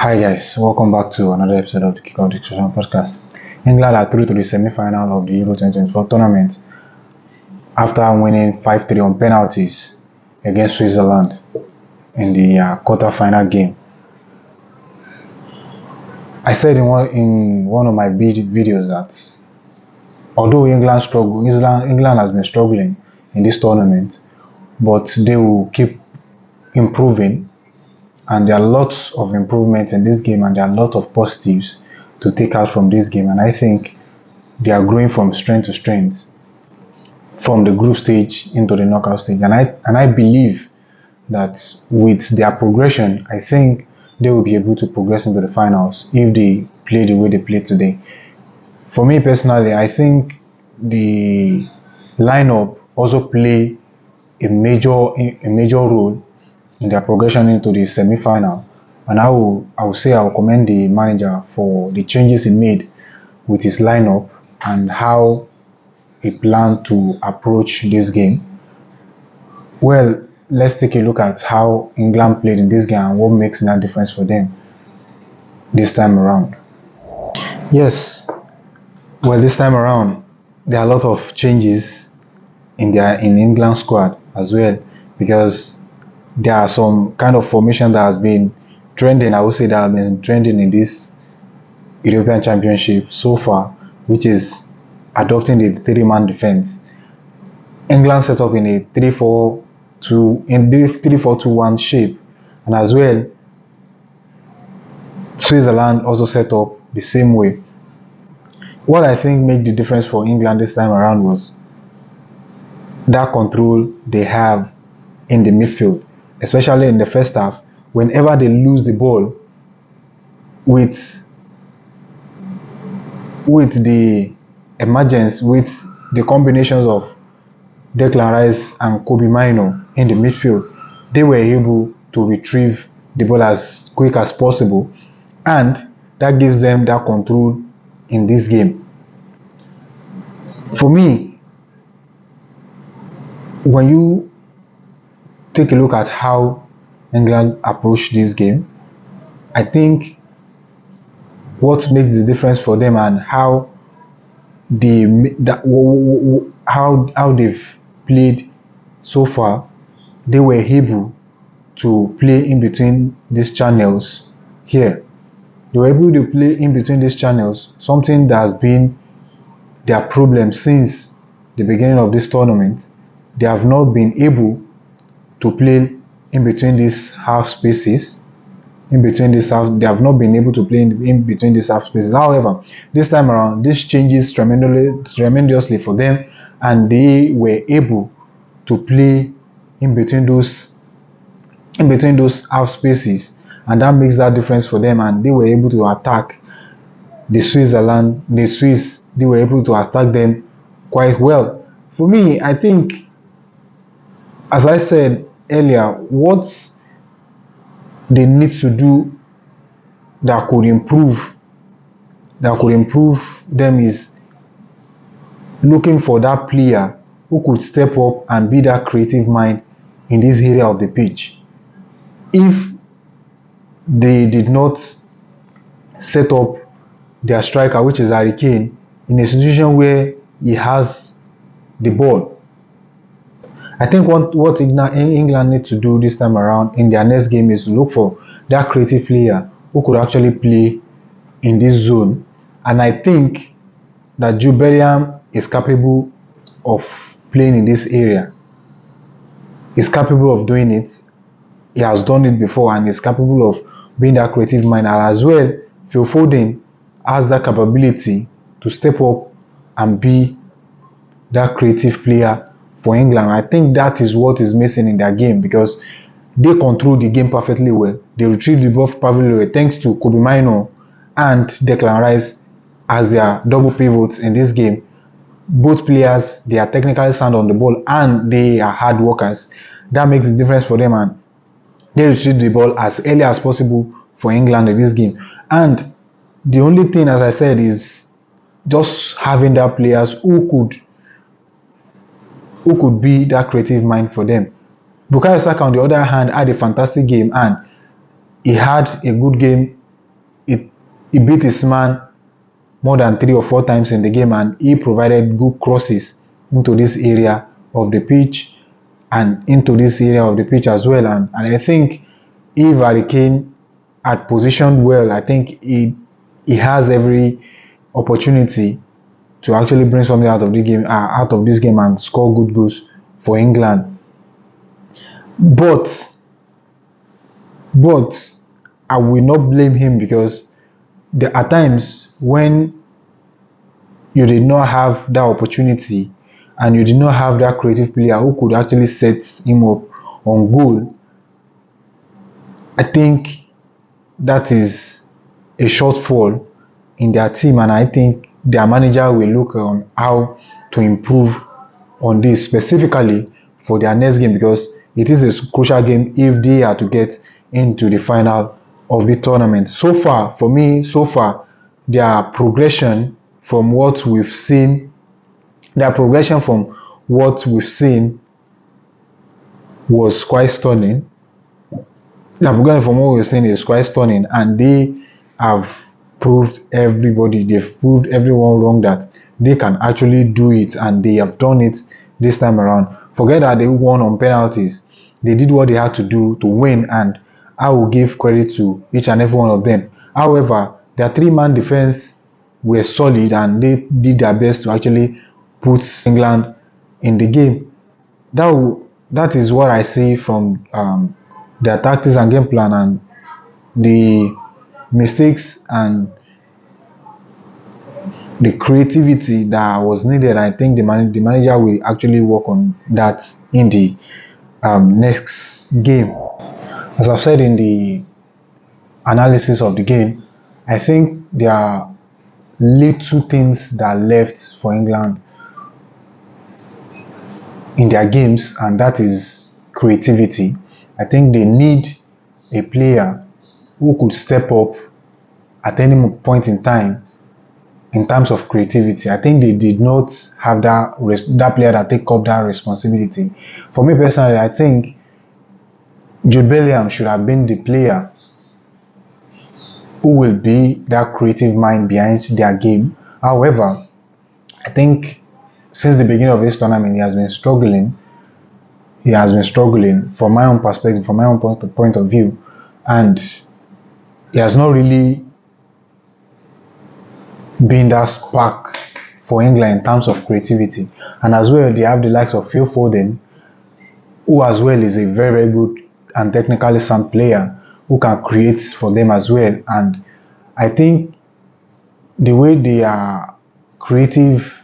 Hi guys, welcome back to another episode of the Kickoff Discussion Podcast. England are through to the semi-final of the Euro 2024 tournament after winning 5-3 on penalties against Switzerland in the quarter-final game. I said in one of my videos that although England has been struggling in this tournament, but they will keep improving. And there are lots of improvements in this game, and there are lots of positives to take out from this game. And I think they are growing from strength to strength, from the group stage into the knockout stage. And I believe that with their progression, I think they will be able to progress into the finals if they play the way they play today. For me personally, I think the lineup also play a major role in their progression into the semi-final, and I will commend the manager for the changes he made with his lineup and how he planned to approach this game. Well, let's take a look at how England played in this game and what makes that difference for them this time around. Yes, well, this time around there are a lot of changes in England squad as well, because there are some kind of formation that has been trending. I would say that has been trending in this European Championship so far, which is adopting the three-man defense. England set up in a 3-4-2-1 shape, and as well, Switzerland also set up the same way. What I think made the difference for England this time around was that control they have in the midfield, especially in the first half. Whenever they lose the ball, with the emergence, with the combinations of Declan Rice and Kobe Mino in the midfield, they were able to retrieve the ball as quick as possible, and that gives them that control in this game. For me, when you take a look at how England approached this game, I think what makes the difference for them and how they've played so far, they were able to play in between these channels here. They were able to play in between these channels, something that has been their problem since the beginning of this tournament. They have not been able to play in between these half spaces. They have not been able to play in between these half spaces. However, this time around, this changes tremendously for them, and they were able to play in between those half spaces, and that makes that difference for them. And they were able to attack the Swiss. They were able to attack them quite well. For me, I think, as I said earlier, what they need to do that could improve them is looking for that player who could step up and be that creative mind in this area of the pitch. If they did not set up their striker, which is Harry Kane, in a situation where he has the ball, I think what England need to do this time around in their next game is look for that creative player who could actually play in this zone. And I think that Jude Bellingham is capable of playing in this area. He's capable of doing it. He has done it before, and he's capable of being that creative mind. And as well, Phil Foden has that capability to step up and be that creative player for England. I think that is what is missing in their game, because they control the game perfectly well. They retrieve the ball perfectly well thanks to Kobe Mino and Declan Rice as their double pivots in this game. Both players, they are technically sound on the ball and they are hard workers. That makes the difference for them, and they retrieve the ball as early as possible for England in this game. And the only thing, as I said, is just having that players who could be that creative mind for them. Bukayo Saka, on the other hand, had a fantastic game, and he had a good game he beat his man more than 3 or 4 times in the game, and he provided good crosses into this area of the pitch and into this area of the pitch as well. And I think if Harry Kane had positioned well, I think he has every opportunity to actually bring something out of this game and score good goals for England. But I will not blame him, because there are times when you did not have that opportunity and you did not have that creative player who could actually set him up on goal. I think that is a shortfall in their team, and I think their manager will look on how to improve on this, specifically for their next game, because it is a crucial game if they are to get into the final of the tournament. So far, for me, their progression from what we've seen, was quite stunning. Their progression from what we've seen is quite stunning, and they have they've proved everyone wrong that they can actually do it, and they have done it this time around. Forget that they won on penalties. They did what they had to do to win, and I will give credit to each and every one of them. However, their three-man defense were solid, and they did their best to actually put England in the game. That is what I see from their tactics and game plan, and the mistakes and the creativity that was needed. I think the manager will actually work on that in the next game. As I've said in the analysis of the game, I think there are little things that are left for England in their games, and that is creativity. I think they need a player who could step up at any point in time in terms of creativity. I think they did not have that player that take up that responsibility. For me personally, I think Jude Bellingham should have been the player who will be that creative mind behind their game. However, I think since the beginning of this tournament, he has been struggling. From my own perspective, from my own point of view, and he has not really been that spark for England in terms of creativity. And as well, they have the likes of Phil Foden, who as well is a very, very good and technically sound player who can create for them as well. And I think the way their creative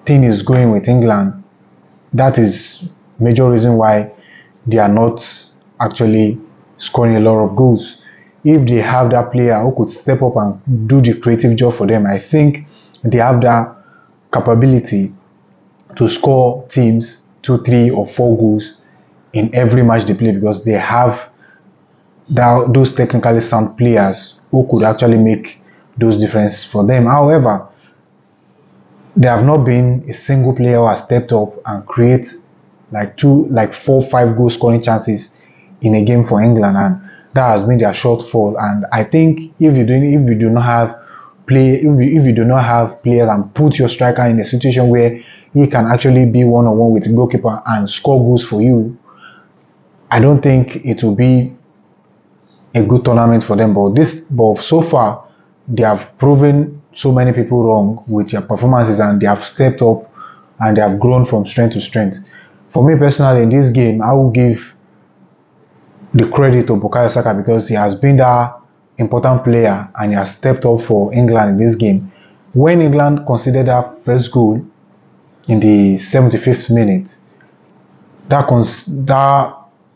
thing is going with England, that is major reason why they are not actually scoring a lot of goals. If they have that player who could step up and do the creative job for them, I think they have that capability to score teams 2, 3, or 4 goals in every match they play, because they have those technically sound players who could actually make those difference for them. However, there have not been a single player who has stepped up and create like 4, 5 goal scoring chances in a game for England, and that has been their shortfall. And I think if you do not have players and put your striker in a situation where he can actually be one-on-one with the goalkeeper and score goals for you, I don't think it will be a good tournament for them. But so far, they have proven so many people wrong with their performances, and they have stepped up and they have grown from strength to strength. For me personally, in this game, I will give the credit to Bukayo Saka, because he has been that important player and he has stepped up for England in this game. When England conceded that first goal in the 75th minute,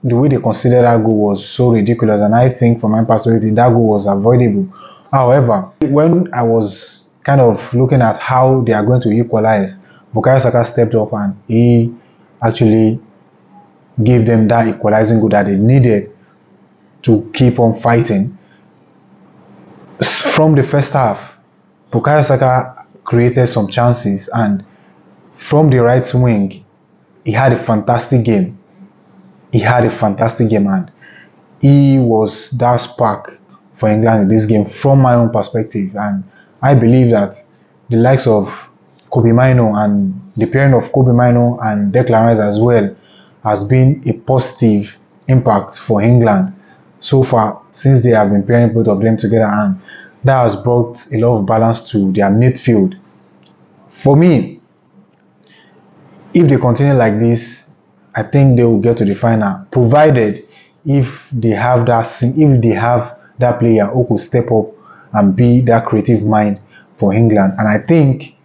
the way they considered that goal was so ridiculous, and I think from my perspective that goal was avoidable. However, when I was kind of looking at how they are going to equalize, Bukayo Saka stepped up and he actually gave them that equalizing goal that they needed to keep on fighting. From the first half, Bukayo Saka created some chances, and from the right wing, he had a fantastic game. And he was that spark for England in this game from my own perspective, and I believe that the likes of Kobe Mino and the pairing of Kobe Mino and Declan Rice as well has been a positive impact for England so far since they have been pairing both of them together, and that has brought a lot of balance to their midfield. For me, if they continue like this, I think they will get to the final, provided if they have that player who could step up and be that creative mind for England. And I think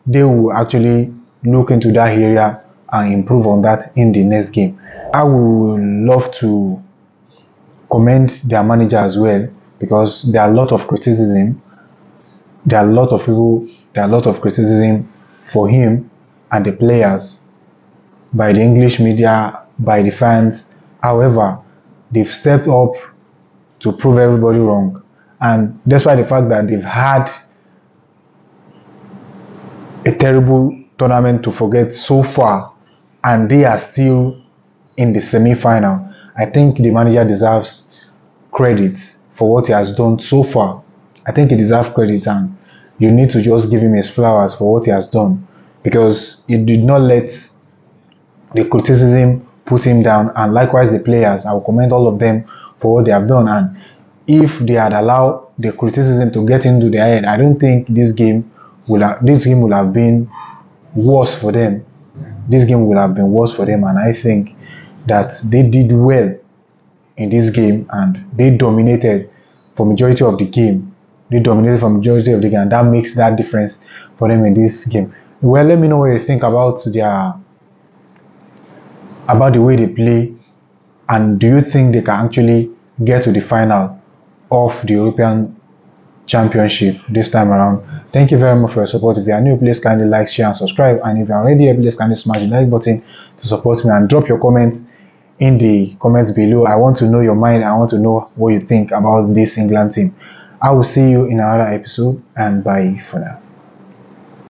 they will actually look into that area and improve on that in the next game. I would love to commend their manager as well, because there are a lot of criticism. There are a lot of people. There are a lot of criticism for him and the players by the English media, by the fans. However, they've stepped up to prove everybody wrong. And despite the fact that they've had a terrible tournament to forget so far, and they are still in the semi-final, I think the manager deserves credit for what he has done so far. I think he deserves credit, and you need to just give him his flowers for what he has done, because he did not let the criticism put him down, and likewise the players. I will commend all of them for what they have done, and if they had allowed the criticism to get into their head, I don't think this game would have been worse for them. This game would have been worse for them, and I think that they did well in this game, and they dominated for majority of the game. And that makes that difference for them in this game. Well, let me know what you think about the way they play, and do you think they can actually get to the final of the European Championship this time around? Thank you very much for your support. If you are new, please kindly like, share and subscribe, and if you are already here, please kindly smash the like button to support me, and drop your comments in the comments below. I want to know your mind. I want to know what you think about this England team. I will see you in another episode, and bye for now.